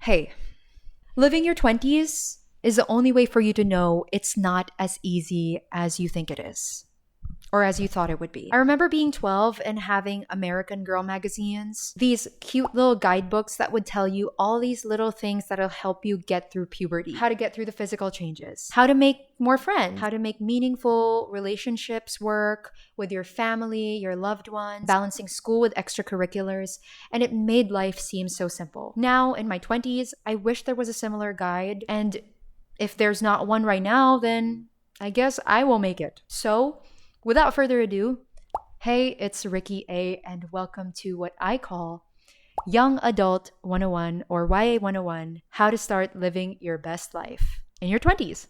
Hey, living your 20s is the only way for you to know it's not as easy as you think it is, or as you thought it would be. I remember being 12 and having American Girl magazines, these cute little guidebooks that would tell you all these little things that'll help you get through puberty, how to get through the physical changes, how to make more friends, how to make meaningful relationships work with your family, your loved ones, balancing school with extracurriculars, and it made life seem so simple. Now, in my 20s, I wish there was a similar guide, and if there's not one right now, then I guess I will make it. So, without further ado, hey, it's Ricky A, and welcome to what I call Young Adult 101 or YA 101, how to start living your best life in your 20s.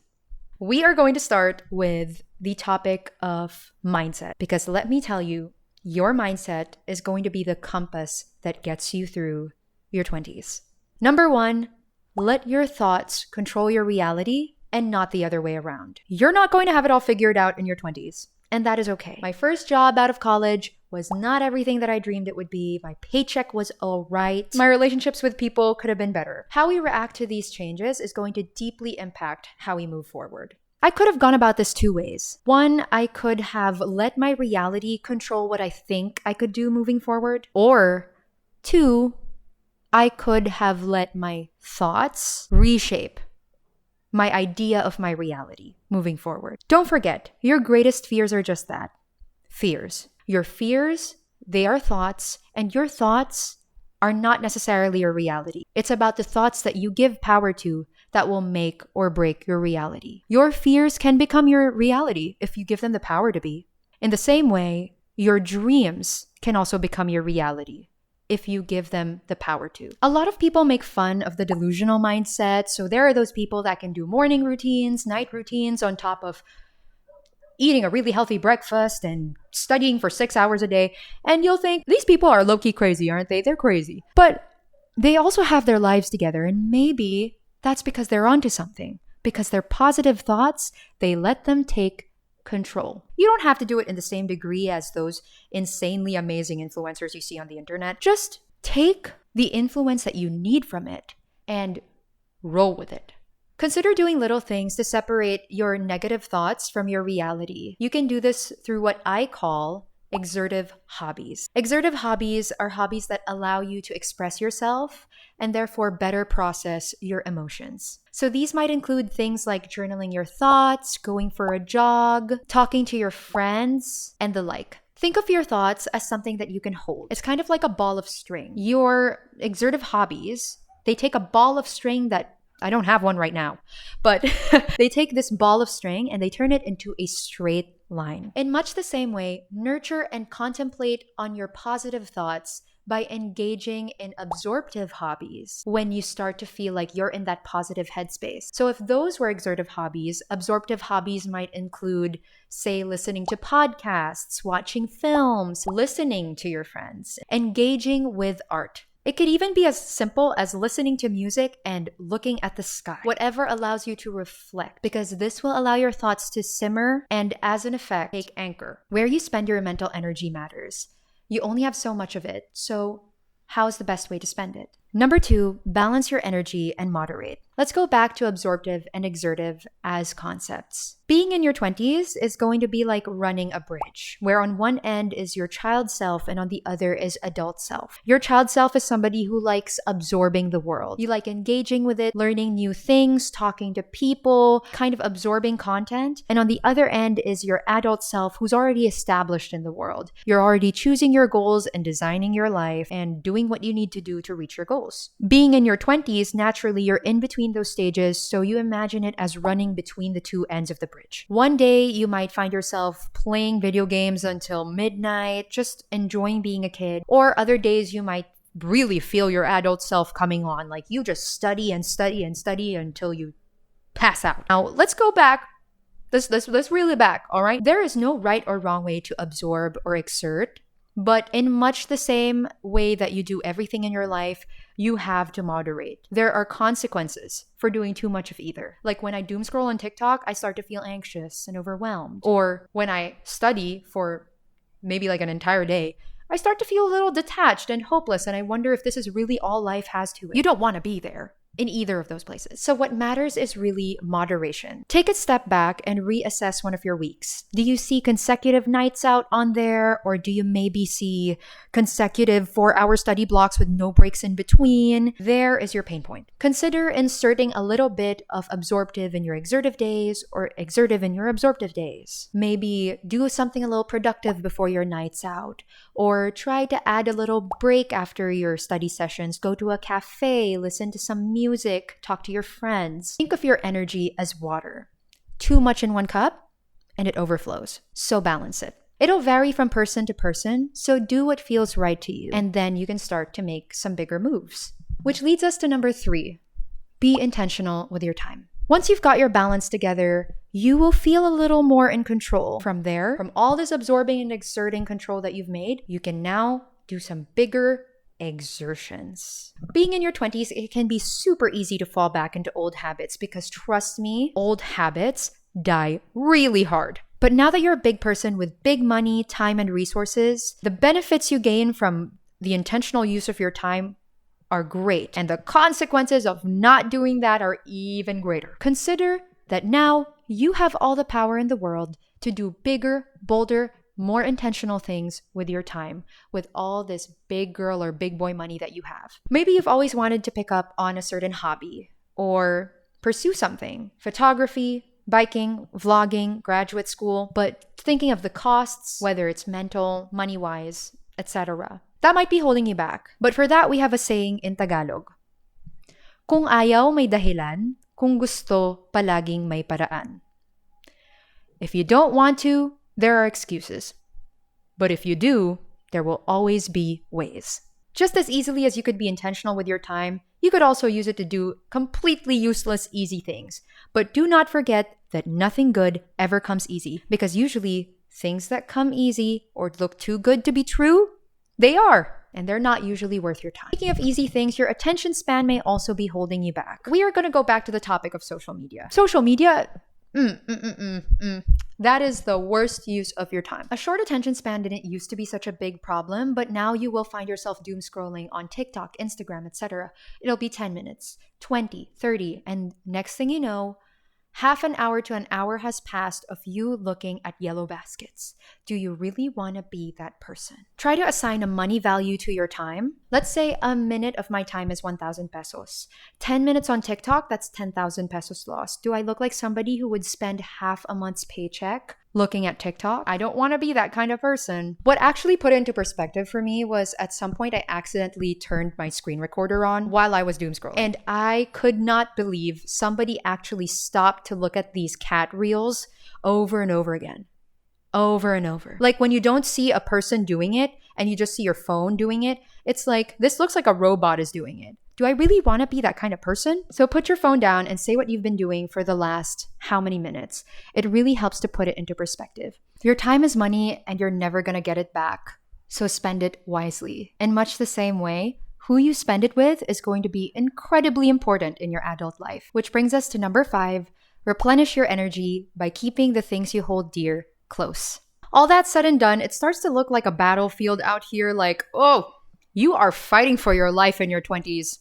We are going to start with the topic of mindset, because let me tell you, your mindset is going to be the compass that gets you through your 20s. Number one, let your thoughts control your reality and not the other way around. You're not going to have it all figured out in your 20s. And that is okay. My first job out of college was not everything that I dreamed it would be. My paycheck was all right. My relationships with people could have been better. How we react to these changes is going to deeply impact how we move forward. I could have gone about this two ways. One, I could have let my reality control what I think I could do moving forward. Or two, I could have let my thoughts reshape my idea of my reality moving forward. Don't forget, your greatest fears are just that, fears. Your fears, they are thoughts, and your thoughts are not necessarily your reality. It's about the thoughts that you give power to that will make or break your reality. Your fears can become your reality if you give them the power to be. In the same way, your dreams can also become your reality if you give them the power to. A lot of people make fun of the delusional mindset. So there are those people that can do morning routines, night routines on top of eating a really healthy breakfast and studying for 6 hours a day. And you'll think, these people are low-key crazy, aren't they? They're crazy. But they also have their lives together. And maybe that's because they're onto something. Because their positive thoughts, they let them take control. You don't have to do it in the same degree as those insanely amazing influencers you see on the internet. Just take the influence that you need from it and roll with it. Consider doing little things to separate your negative thoughts from your reality. You can do this through what I call exertive hobbies. Exertive hobbies are hobbies that allow you to express yourself and therefore better process your emotions. So these might include things like journaling your thoughts, going for a jog, talking to your friends, and the like. Think of your thoughts as something that you can hold. It's kind of like a ball of string. Your exertive hobbies, they take a ball of string that I don't have one right now, but they take this ball of string and they turn it into a straight line. In much the same way, nurture and contemplate on your positive thoughts by engaging in absorptive hobbies when you start to feel like you're in that positive headspace. So if those were exertive hobbies, absorptive hobbies might include, say, listening to podcasts, watching films, listening to your friends, engaging with art. It could even be as simple as listening to music and looking at the sky. Whatever allows you to reflect, because this will allow your thoughts to simmer and, as an effect, take anchor. Where you spend your mental energy matters. You only have so much of it, so how's the best way to spend it? Number two, balance your energy and moderate. Let's go back to absorptive and exertive as concepts. Being in your 20s is going to be like running a bridge, where on one end is your child self and on the other is adult self. Your child self is somebody who likes absorbing the world. You like engaging with it, learning new things, talking to people, kind of absorbing content. And on the other end is your adult self who's already established in the world. You're already choosing your goals and designing your life and doing what you need to do to reach your goals. Being in your 20s, naturally, you're in between those stages, so you imagine it as running between the two ends of the bridge. One day, you might find yourself playing video games until midnight, just enjoying being a kid. Or other days, you might really feel your adult self coming on, like you just study and study and study until you pass out. Now, let's go back. Let's reel it back, all right? There is no right or wrong way to absorb or exert. But in much the same way that you do everything in your life, you have to moderate. There are consequences for doing too much of either. Like when I doom scroll on TikTok, I start to feel anxious and overwhelmed. Or when I study for maybe like an entire day, I start to feel a little detached and hopeless, and I wonder if this is really all life has to it. You don't want to be there. in either of those places. So what matters is really moderation. Take a step back and reassess one of your weeks. Do you see consecutive nights out on there, or do you maybe see consecutive 4-hour study blocks with no breaks in between? There is your pain point. Consider inserting a little bit of absorptive in your exertive days or exertive in your absorptive days. Maybe do something a little productive before your nights out, or try to add a little break after your study sessions. Go to a cafe, listen to some music, talk to your friends. Think of your energy as water. Too much in one cup and it overflows. So balance it. It'll vary from person to person, so do what feels right to you. And then you can start to make some bigger moves. Which leads us to number 3. Be intentional with your time. Once you've got your balance together, you will feel a little more in control. From there, from all this absorbing and exerting control that you've made, you can now do some bigger exertions. Being in your 20s, it can be super easy to fall back into old habits because trust me, old habits die really hard. But now that you're a big person with big money, time, and resources, the benefits you gain from the intentional use of your time are great. And the consequences of not doing that are even greater. Consider that now you have all the power in the world to do bigger, bolder, more intentional things with your time, with all this big girl or big boy money that you have. Maybe you've always wanted to pick up on a certain hobby or pursue something, photography, biking, vlogging, graduate school, but thinking of the costs, whether it's mental, money-wise, etc. That might be holding you back. But for that, we have a saying in Tagalog. Kung ayaw, may dahilan. Kung gusto, palaging may paraan. If you don't want to, there are excuses. But if you do, there will always be ways. Just as easily as you could be intentional with your time, you could also use it to do completely useless, easy things. But do not forget that nothing good ever comes easy, because usually things that come easy or look too good to be true, they are. And they're not usually worth your time. Speaking of easy things, your attention span may also be holding you back. We are going to go back to the topic of social media. Social media, that is the worst use of your time. A short attention span didn't used to be such a big problem, but now you will find yourself doom scrolling on TikTok, Instagram, etc. It'll be 10 minutes, 20, 30, and next thing you know, half an hour to an hour has passed of you looking at yellow baskets. Do you really want to be that person? Try to assign a money value to your time. Let's say a minute of my time is 1,000 pesos. 10 minutes on TikTok, that's 10,000 pesos lost. Do I look like somebody who would spend half a month's paycheck looking at TikTok? I don't want to be that kind of person. What actually put it into perspective for me was at some point I accidentally turned my screen recorder on while I was doom scrolling. And I could not believe somebody actually stopped to look at these cat reels over and over again. Over and over. Like when you don't see a person doing it and you just see your phone doing it, it's like, this looks like a robot is doing it. Do I really want to be that kind of person? So put your phone down and say what you've been doing for the last how many minutes. It really helps to put it into perspective. Your time is money and you're never going to get it back. So spend it wisely. In much the same way, who you spend it with is going to be incredibly important in your adult life. Which brings us to number 5, replenish your energy by keeping the things you hold dear close. All that said and done, it starts to look like a battlefield out here, like, oh, you are fighting for your life in your 20s.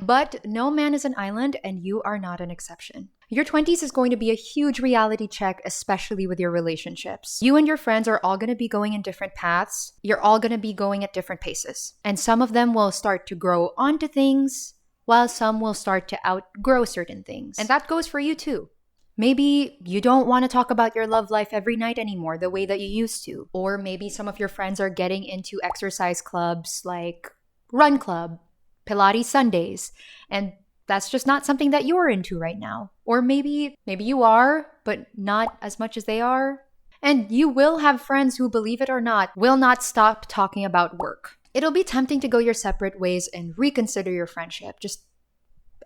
But no man is an island, and you are not an exception. Your 20s is going to be a huge reality check, especially with your relationships. You and your friends are all going to be going in different paths. You're all going to be going at different paces. And some of them will start to grow onto things, while some will start to outgrow certain things. And that goes for you too. Maybe you don't want to talk about your love life every night anymore the way that you used to. Or maybe some of your friends are getting into exercise clubs like Run Club, Pilates Sundays, and that's just not something that you're into right now. Or maybe you are, but not as much as they are. And you will have friends who, believe it or not, will not stop talking about work. It'll be tempting to go your separate ways and reconsider your friendship. Just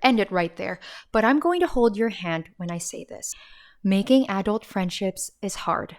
end it right there. But I'm going to hold your hand when I say this. Making adult friendships is hard.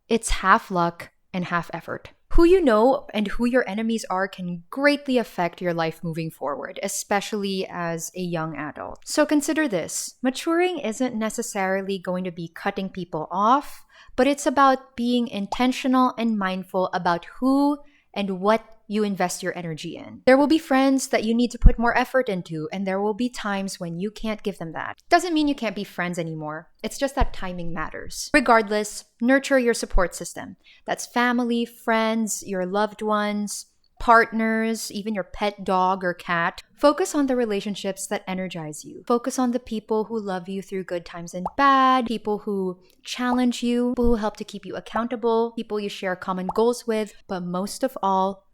It's half luck and half effort. Who you know and who your enemies are can greatly affect your life moving forward, especially as a young adult. So consider this. Maturing isn't necessarily going to be cutting people off, but it's about being intentional and mindful about who and what you invest your energy in. There will be friends that you need to put more effort into, and there will be times when you can't give them that. Doesn't mean you can't be friends anymore. It's just that timing matters. Regardless, nurture your support system. That's family, friends, your loved ones, partners, even your pet dog or cat. Focus on the relationships that energize you. Focus on the people who love you through good times and bad, people who challenge you, people who help to keep you accountable, people you share common goals with, but most of all,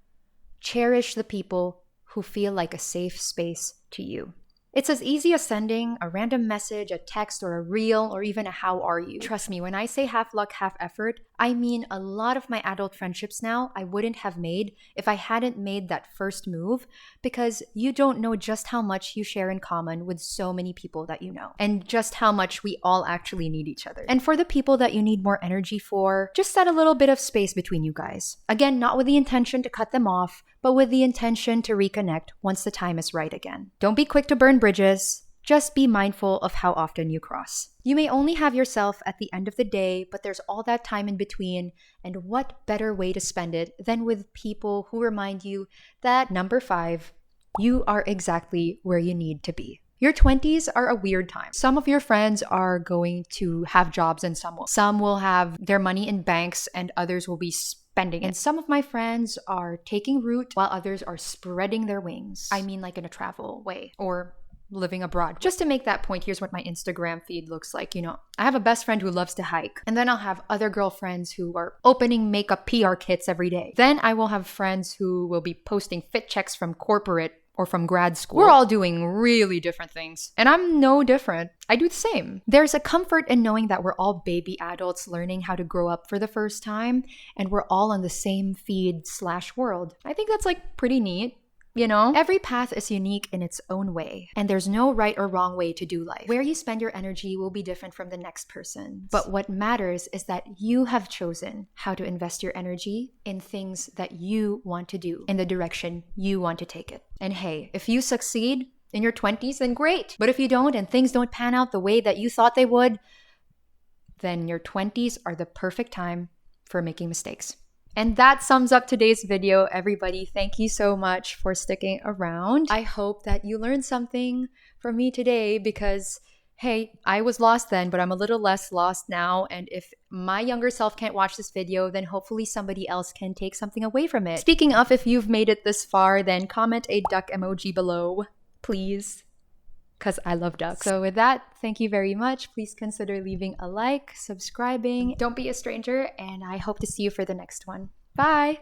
cherish the people who feel like a safe space to you. It's as easy as sending a random message, a text, or a reel, or even a how are you. Trust me, when I say half luck, half effort, I mean a lot of my adult friendships now I wouldn't have made if I hadn't made that first move, because you don't know just how much you share in common with so many people that you know, and just how much we all actually need each other. And for the people that you need more energy for, just set a little bit of space between you guys. Again, not with the intention to cut them off, but with the intention to reconnect once the time is right again. Don't be quick to burn bridges. Just be mindful of how often you cross. You may only have yourself at the end of the day, but there's all that time in between, and what better way to spend it than with people who remind you that, number 5, you are exactly where you need to be. Your 20s are a weird time. Some of your friends are going to have jobs and some will have their money in banks and others will be spending. And some of my friends are taking root while others are spreading their wings. I mean, like in a travel way or living abroad. Just to make that point, here's what my Instagram feed looks like. I have a best friend who loves to hike. And then I'll have other girlfriends who are opening makeup PR kits every day. Then I will have friends who will be posting fit checks from corporate or from grad school. We're all doing really different things. And I'm no different. I do the same. There's a comfort in knowing that we're all baby adults learning how to grow up for the first time, and we're all on the same feed/world. I think that's pretty neat. Every path is unique in its own way, and there's no right or wrong way to do life. Where you spend your energy will be different from the next person. But what matters is that you have chosen how to invest your energy in things that you want to do, in the direction you want to take it. And hey, if you succeed in your 20s, then great. But if you don't and things don't pan out the way that you thought they would, then your 20s are the perfect time for making mistakes. And that sums up today's video, everybody. Thank you so much for sticking around. I hope that you learned something from me today because, hey, I was lost then, but I'm a little less lost now. And if my younger self can't watch this video, then hopefully somebody else can take something away from it. Speaking of, if you've made it this far, then comment a duck emoji below, please, because I love ducks. So with that, thank you very much. Please consider leaving a like, subscribing. Don't be a stranger, and I hope to see you for the next one. Bye!